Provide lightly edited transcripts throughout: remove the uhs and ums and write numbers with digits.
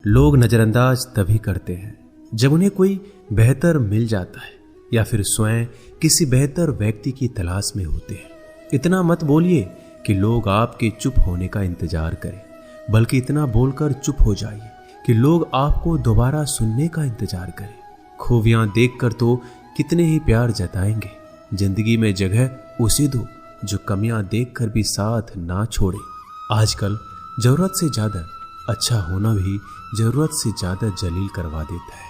लोग नजरअंदाज तभी करते हैं जब उन्हें कोई बेहतर मिल जाता है या फिर स्वयं किसी बेहतर व्यक्ति की तलाश में होते हैं। इतना मत बोलिए कि लोग आपके चुप होने का इंतजार करें, बल्कि इतना बोलकर चुप हो जाइए कि लोग आपको दोबारा सुनने का इंतजार करें। खूबियां देखकर तो कितने ही प्यार जताएंगे। जिंदगी में जगह उसे दो जो कमियां देखकर भी साथ ना छोड़े। आजकल जरूरत से ज्यादा अच्छा होना भी जरूरत से ज्यादा जलील करवा देता है।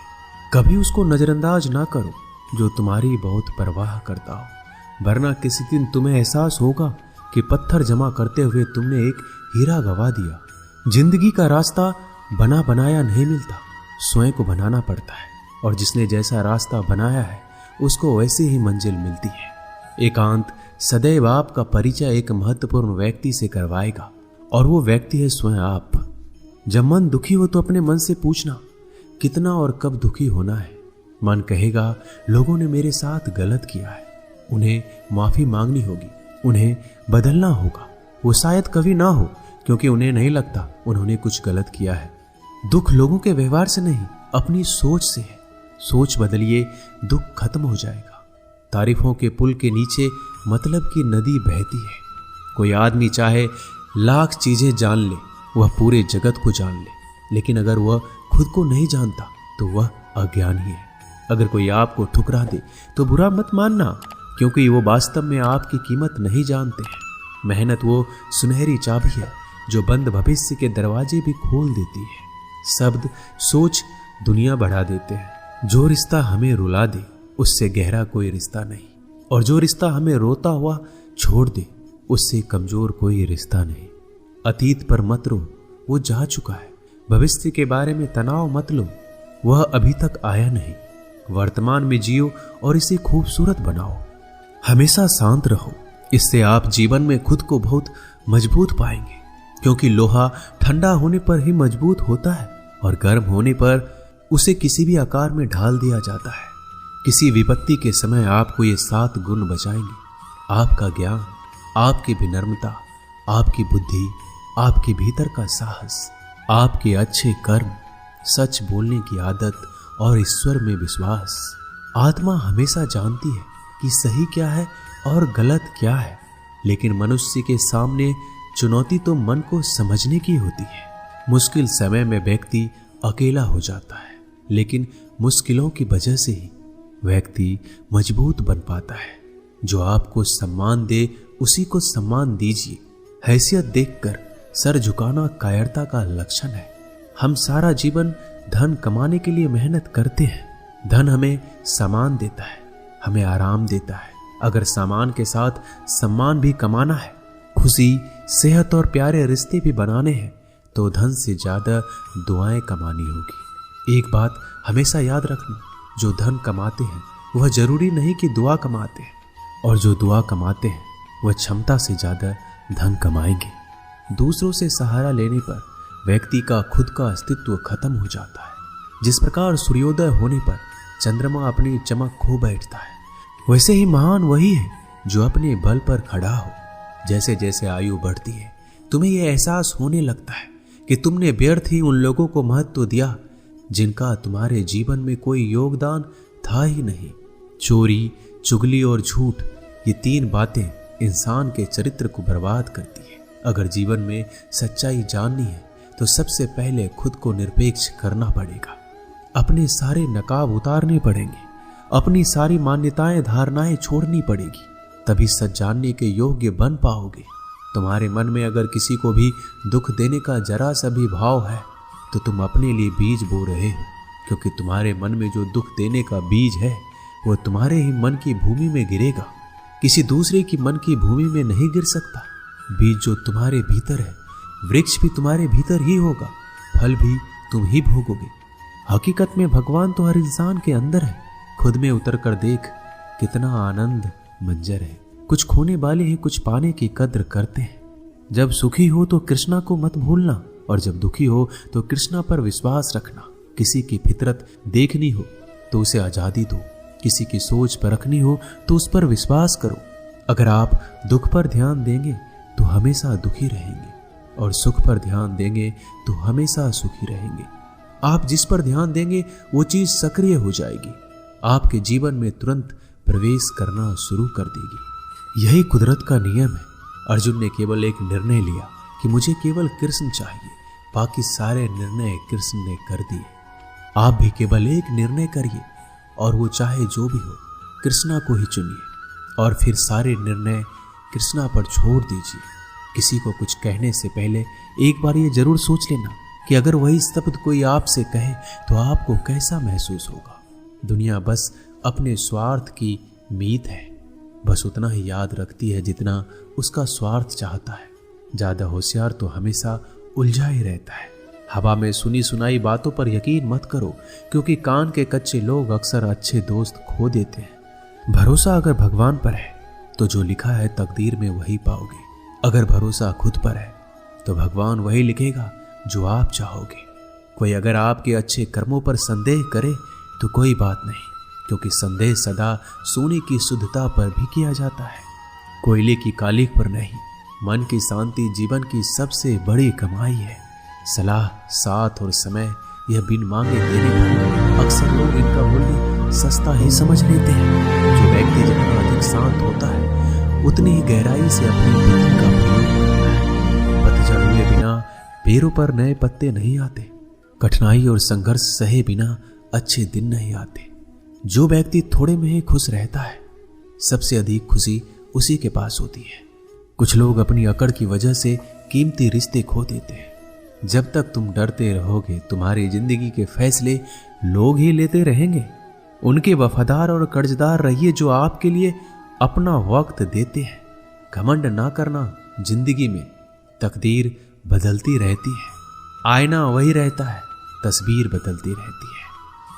कभी उसको नजरअंदाज ना करो जो तुम्हारी बहुत परवाह करता हो, वरना किसी दिन तुम्हें एहसास होगा कि पत्थर जमा करते हुए तुमने एक हीरा गवा दिया। जिंदगी का रास्ता बना बनाया नहीं मिलता, स्वयं को बनाना पड़ता है, और जिसने जैसा रास्ता बनाया है उसको वैसी ही मंजिल मिलती है। एकांत सदैव आपका परिचय एक महत्वपूर्ण व्यक्ति से करवाएगा, और वो व्यक्ति है स्वयं आप। जब मन दुखी हो तो अपने मन से पूछना कितना और कब दुखी होना है। मन कहेगा लोगों ने मेरे साथ गलत किया है, उन्हें माफी मांगनी होगी, उन्हें बदलना होगा। वो शायद कभी ना हो, क्योंकि उन्हें नहीं लगता उन्होंने कुछ गलत किया है। दुख लोगों के व्यवहार से नहीं, अपनी सोच से है। सोच बदलिए, दुख खत्म हो जाएगा। तारीफों के पुल के नीचे मतलब की नदी बहती है। कोई आदमी चाहे लाख चीजें जान ले, वह पूरे जगत को जान ले, लेकिन अगर वह खुद को नहीं जानता तो वह अज्ञानी है। अगर कोई आपको ठुकरा दे तो बुरा मत मानना, क्योंकि वो वास्तव में आपकी कीमत नहीं जानते हैं। मेहनत वो सुनहरी चाबी है जो बंद भविष्य के दरवाजे भी खोल देती है। शब्द सोच दुनिया बढ़ा देते हैं। जो रिश्ता हमें रुला दे उससे गहरा कोई रिश्ता नहीं, और जो रिश्ता हमें रोता हुआ छोड़ दे उससे कमजोर कोई रिश्ता नहीं। अतीत पर मत रो, वो जा चुका है। भविष्य के बारे में तनाव मत लो, वह अभी तक आया नहीं। वर्तमान में जियो और इसे खूबसूरत बनाओ। हमेशा शांत रहो, इससे आप जीवन में खुद को बहुत मजबूत पाएंगे, क्योंकि लोहा ठंडा होने पर ही मजबूत होता है, और गर्म होने पर उसे किसी भी आकार में ढाल दिया जाता है। किसी विपत्ति के समय आपको ये 7 गुण बचाएंगे: आपका ज्ञान, आपकी विनम्रता, आपकी बुद्धि, आपके भीतर का साहस, आपके अच्छे कर्म, सच बोलने की आदत और ईश्वर में विश्वास। आत्मा हमेशा जानती है कि सही क्या है और गलत क्या है, लेकिन मनुष्य के सामने चुनौती तो मन को समझने की होती है। मुश्किल समय में व्यक्ति अकेला हो जाता है, लेकिन मुश्किलों की वजह से ही व्यक्ति मजबूत बन पाता है। जो आपको सम्मान दे उसी को सम्मान दीजिए। हैसियत देखकर सर झुकाना कायरता का लक्षण है। हम सारा जीवन धन कमाने के लिए मेहनत करते हैं। धन हमें सामान देता है, हमें आराम देता है। अगर सामान के साथ सम्मान भी कमाना है, खुशी, सेहत और प्यारे रिश्ते भी बनाने हैं, तो धन से ज्यादा दुआएं कमानी होगी। एक बात हमेशा याद रखना, जो धन कमाते हैं वह जरूरी नहीं कि दुआ कमाते हैं, और जो दुआ कमाते हैं वह क्षमता से ज्यादा धन कमाएंगे। दूसरों से सहारा लेने पर व्यक्ति का खुद का अस्तित्व खत्म हो जाता है। जिस प्रकार सूर्योदय होने पर चंद्रमा अपनी चमक खो बैठता है, वैसे ही महान वही है जो अपने बल पर खड़ा हो। जैसे जैसे आयु बढ़ती है, तुम्हें यह एहसास होने लगता है कि तुमने व्यर्थ ही उन लोगों को महत्व दिया जिनका तुम्हारे जीवन में कोई योगदान था ही नहीं। चोरी, चुगली और झूठ, ये 3 बातें इंसान के चरित्र को बर्बाद करती है। अगर जीवन में सच्चाई जाननी है तो सबसे पहले खुद को निरपेक्ष करना पड़ेगा। अपने सारे नकाब उतारने पड़ेंगे, अपनी सारी मान्यताएं धारणाएं छोड़नी पड़ेगी, तभी सच जानने के योग्य बन पाओगे। तुम्हारे मन में अगर किसी को भी दुख देने का जरा सा भी भाव है तो तुम अपने लिए बीज बो रहे हो, क्योंकि तुम्हारे मन में जो दुख देने का बीज है वो तुम्हारे ही मन की भूमि में गिरेगा, किसी दूसरे की मन की भूमि में नहीं गिर सकता। बीज जो तुम्हारे भीतर है, वृक्ष भी तुम्हारे भीतर ही होगा, फल भी तुम ही भोगोगे। हकीकत में भगवान तो हर इंसान के अंदर है। खुद में उतर कर देख कितना आनंद मंजर है। कुछ खोने वाले ही कुछ पाने की कद्र करते हैं। जब सुखी हो तो कृष्णा को मत भूलना, और जब दुखी हो तो कृष्णा पर विश्वास रखना। किसी की फितरत देखनी हो तो उसे आजादी दो, किसी की सोच परखनी हो तो उस पर विश्वास करो। अगर आप दुख पर ध्यान देंगे तो हमेशा दुखी रहेंगे, और सुख पर ध्यान देंगे तो हमेशा सुखी रहेंगे। आप जिस पर ध्यान देंगे वो चीज सक्रिय हो जाएगी, आपके जीवन में तुरंत प्रवेश करना शुरू कर देगी। यही कुदरत का नियम है। अर्जुन ने केवल एक निर्णय लिया कि मुझे केवल कृष्ण चाहिए, बाकी सारे निर्णय कृष्ण ने कर दिए। आप भी केवल एक निर्णय करिए और वो चाहे जो भी हो, कृष्णा को ही चुनिए और फिर सारे निर्णय कृष्णा पर छोड़ दीजिए। किसी को कुछ कहने से पहले एक बार ये जरूर सोच लेना कि अगर वही शब्द कोई आपसे कहे तो आपको कैसा महसूस होगा। दुनिया बस अपने स्वार्थ की मीत है, बस उतना ही याद रखती है जितना उसका स्वार्थ चाहता है। ज्यादा होशियार तो हमेशा उलझा ही रहता है। हवा में सुनी सुनाई बातों पर यकीन मत करो, क्योंकि कान के कच्चे लोग अक्सर अच्छे दोस्त खो देते हैं। भरोसा अगर भगवान पर है तो जो लिखा है तकदीर में वही पाओगे। अगर भरोसा खुद पर है तो भगवान वही लिखेगा जो आप चाहोगे। कोई अगर आपके अच्छे कर्मों पर संदेह करे तो कोई बात नहीं, क्योंकि संदेह सदा सोने की शुद्धता पर भी किया जाता है, कोयले की कालिख पर नहीं। मन की शांति जीवन की सबसे बड़ी कमाई है। सलाह, साथ और समय यह बिन मांगे देने पर अक्सर लोग इनका मूल्य सस्ता ही समझ लेते हैं। जो व्यक्ति जितना अधिक शांत होता है उतनी ही गहराई से अपनी बुद्धि का प्रयोग करता है। पतझड़ हुए बिना पेड़ों पर नए पत्ते नहीं आते। कठिनाई और संघर्ष सहे बिना अच्छे दिन नहीं आते। जो व्यक्ति थोड़े में ही खुश रहता है, सबसे अधिक खुशी उसी के पास होती है। कुछ लोग अपनी अकड़ की वजह से कीमती रिश्ते खो देते हैं। जब तक तुम डरते रहोगे, तुम्हारी जिंदगी के फैसले लोग ही लेते रहेंगे। उनके वफादार और कर्जदार रहिए जो आपके लिए अपना वक्त देते हैं। घमंड ना करना, जिंदगी में तकदीर बदलती रहती है, आईना वही रहता है, तस्वीर बदलती रहती है।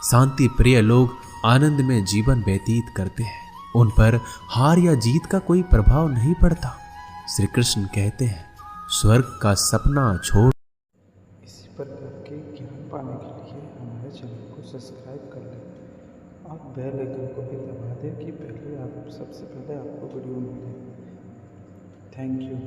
शांति प्रिय लोग आनंद में जीवन व्यतीत करते हैं, उन पर हार या जीत का कोई प्रभाव नहीं पड़ता। श्री कृष्ण कहते हैं, स्वर्ग का सपना छोड़। इसी प्रकार के ज्ञान पाने के लिए हमारे चैनल को सब्सक्राइब कर लें और बेल आइकन को भी दबा दें कि सबसे पहले आपको वीडियो मिले। Thank you.